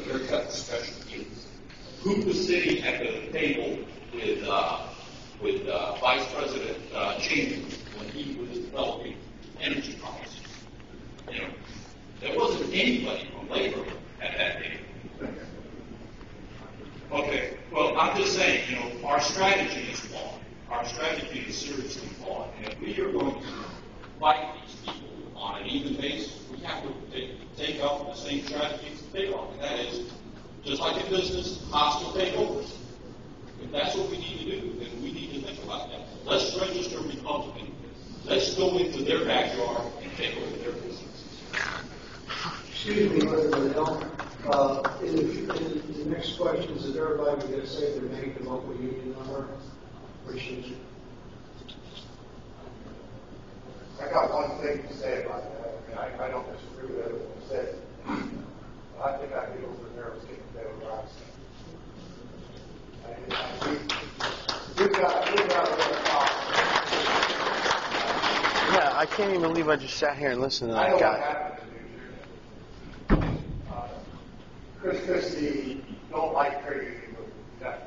a haircut and special needs. Who was sitting at the table with Vice President Chambers when he was developing energy policies? You know, there wasn't anybody from labor at that table. Okay, well, I'm just saying, you know, our strategy is flawed. Our strategy is seriously flawed. And if we are going to fight these people on an even basis, we have to take up the same strategies that they are. And that is, just like in business, hostile takeovers. If that's what we need to do, then we need to think about that. Let's register Republican. Let's go into their backyard and take over their business. Excuse me, President Hill. In the next questions, is everybody going to say their name and local union number? Appreciate you. I got one thing to say about that. I don't disagree with everything you said. I think I feel for nervous getting better rights. We've got a talk. Yeah, I can't even believe I just sat here and listened to that guy. Chris Christie don't like trade union movement.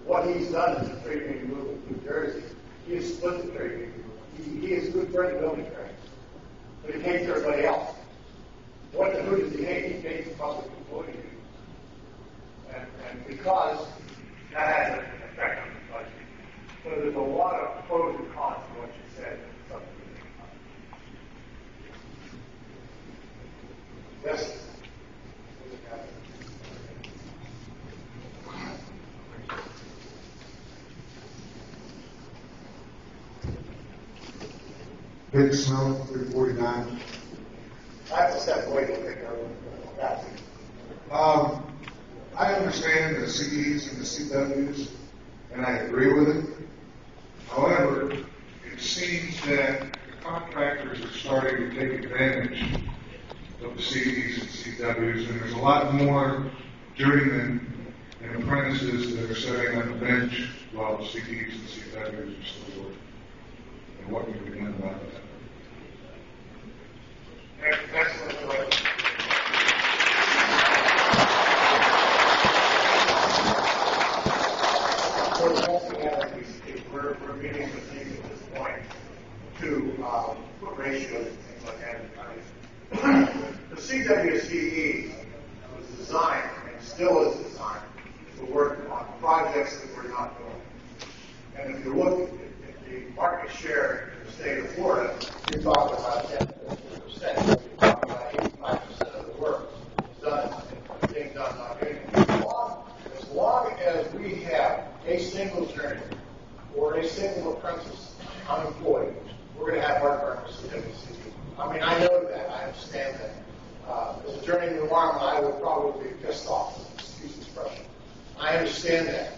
What he's done in the trade union movement in New Jersey, he has split the trade union movement. He is a good friend of building trades, but he hates everybody else. Who does he hate? He hates the public employee union. And because that has an effect on the budget. So there's a lot of pros and cons to what you said. Yes. Big Snow, 349. I have to step away to pick up. I understand the CEs and the CWs, and I agree with it. However, it seems that the contractors are starting to take advantage of the CEs and CWs, and there's a lot more journeymen and apprentices that are sitting on the bench while the CEs and CWs are still working. And what can be done about that? Excellent question. We're getting to things at this point to put ratios and things like that. The CWCE was designed and still is designed to work on projects that we're not doing. And if you look at the market share in the state of Florida, you're talking about 10 to 15%. You're talking about 85% of the work is done and being done by union. As long as we have a single journeyman or a single apprentice unemployed, we're going to have heartburn with CWCE. I mean, I know that. I understand that. As a journeyman environment, I would probably be pissed off, excuse the expression. I understand that.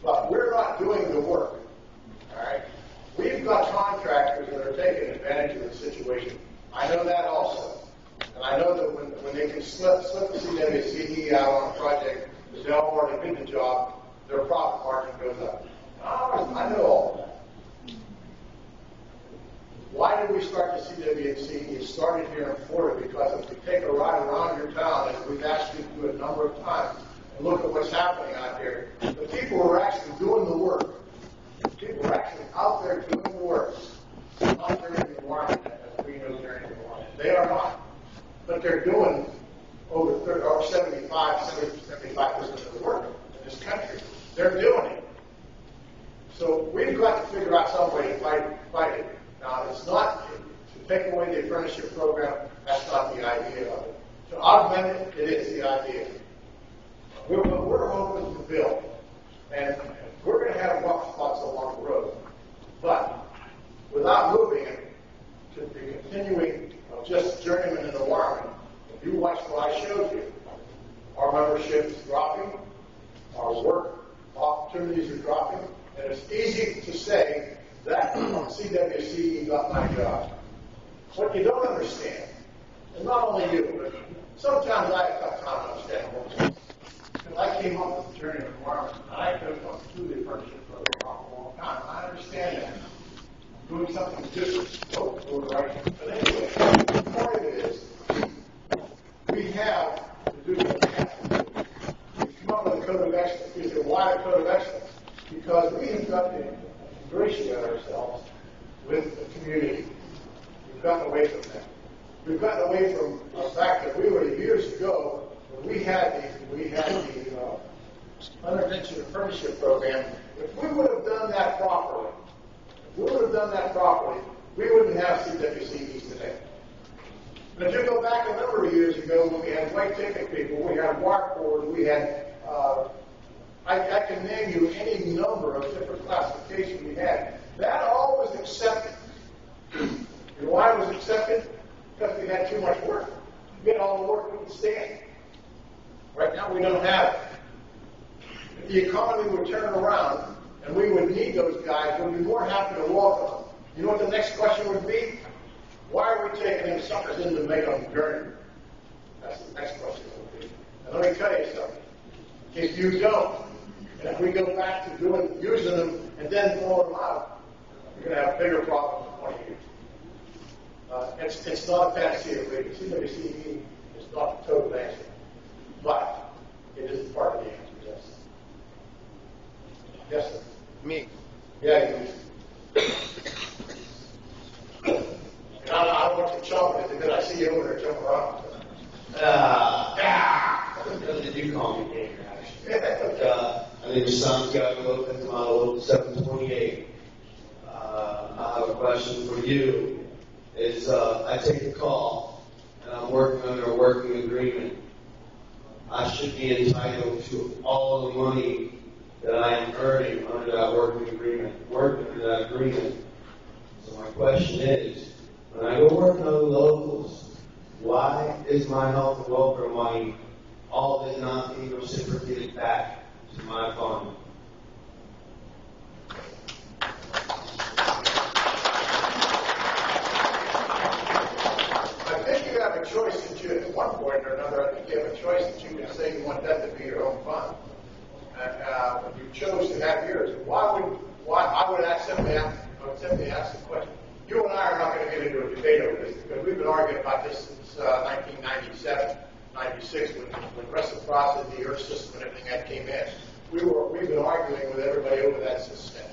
But we're not doing the work. All right? We've got contractors that are taking advantage of the situation. I know that also. And I know that when they can slip the CWCE out on a project that they've already did the job, their profit margin goes up. I know all that. Why did we start the CWCE? It started here in Florida because if you take a ride around your town, as we've asked you to do a number of times, and look at what's happening out here, the people are actually doing the work. People are actually out there doing the work. Not during the environment, as we know during the environment. They are not. But they're doing over 75% of the work in this country. They're doing it. So we've got to figure out some way to fight it. Now, it's not to take away the apprenticeship program. That's not the idea of it. To augment it, it is the idea. We're open to build, and we're going to have rough spots along the road. But without moving it to the continuing of just journeyman in the wireman, if you watch what I showed you, our membership is dropping, our work opportunities are dropping, and it's easy to say that CWCE got my job. What you don't understand, and not only you, but sometimes I have tough time understanding because I came up with the journey of environment, and I could have gone through the apprenticeship program for a long time. I understand that. I'm doing something different. Don't do it right. But anyway, the point of it is, we have to do what we have to code of excellence? You say, why a code of excellence? Because we have got to ingratiate ourselves with the community. We've gotten away from that. We've gotten away from the fact that we were years ago when we had the Intervention Apprenticeship Program. If we would have done that properly, we wouldn't have CWCEs today. But if you go back a number of years ago when we had white ticket people, we had whiteboard, we had, I can name you any number of different classifications we had. That all was accepted. You know why it was accepted? Because we had too much work. We had all the work we could stand. Right now we don't have it. If the economy would turn around and we would need those guys, we'd be more happy to welcome them. You know what the next question would be? Why are we taking them suckers in to make them dirty? That's the next question would be. And let me tell you something. If you don't, and if we go back to using them and then throwing them out, you're going to have bigger problems in 20 years. It's not a fantasy of leading. CWCE is not the total answer. But it is part of the answer, yes. Yes, sir. Me. Yeah, you do. I don't want you jumping because I see you over there jumping around. They do call me Gator, actually. But, my name is Sam Gago, at the model 728. I have a question for you. I take a call, and I'm working under a working agreement. I should be entitled to all the money that I am earning under that working agreement. So my question is, when I go work on the locals, why is my health and welfare money all of it not being reciprocated back to my fund? I think you have a choice that you, at one point or another, I think you have a choice that you can say you want that to be your own fund. And you chose to have yours. I would simply ask the question. You and I are not going to get into a debate over this because we've been arguing about this since 1997, 96, when reciprocity, the Earth system, and everything that came in. We've been arguing with everybody over that system.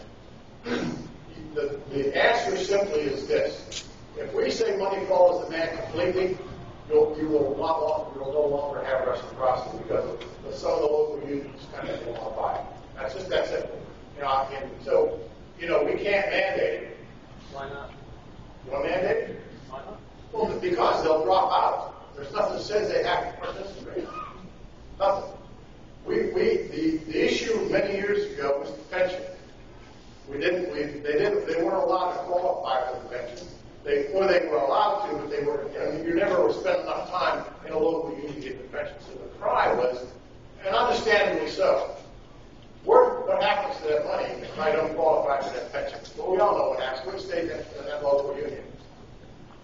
The answer simply is this. If we say money follows the man completely, you will no longer have reciprocity because some of the local unions kind of don't want to buy it. That's just that simple. We can't mandate it. Why not? You want to mandate it? Why not? Well, because they'll drop out. There's nothing that says they have to participate. Nothing. The issue many years ago was the pension. They weren't allowed to qualify for the pension. They were allowed to, but they were, you never spent enough time in a local union to get the pension. So the cry was, and understandably so, what happens to that money if I don't qualify for that pension? Well, we all know what happens. We stay in that local union.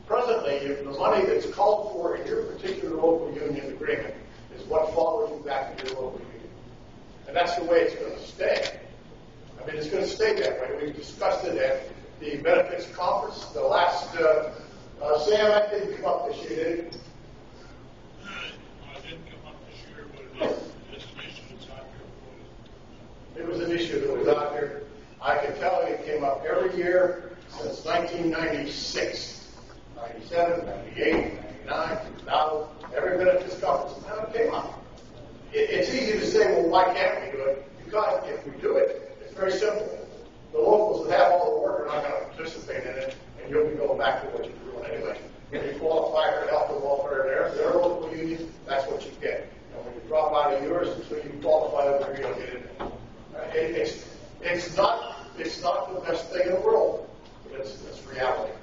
Presently, the money that's called for in your particular local union agreement is what follows you back to your local union. And that's the way it's going to stay. I mean, it's going to stay that way. We've discussed it at the benefits conference. The last, Sam, I didn't come up this year, did you? I didn't come up this year, but it's an issue that's out here. It was an issue that was out there. I can tell you it came up every year since 1996, 97, 98, 99, 2000. Every benefits conference, now it came up. It's easy to say, well, why can't we do it? Because if we do it, it's very simple. The locals that have all the work are not going to participate in it, and you'll be going back to what you're doing anyway. If you qualify for health and welfare their local union, that's what you get. And when you drop out of yours, until you qualify over here, you don't get it. It's not the best thing in the world, but it's reality.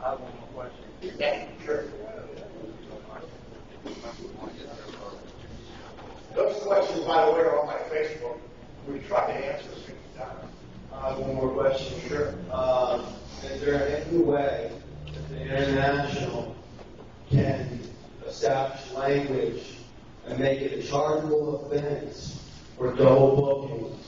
I have one more question. Yeah, sure. Those questions, by the way, are on my Facebook. We try to answer as many times. I have one more question. Sure. Is there any way that the international can establish language and make it a chargeable offense for double booking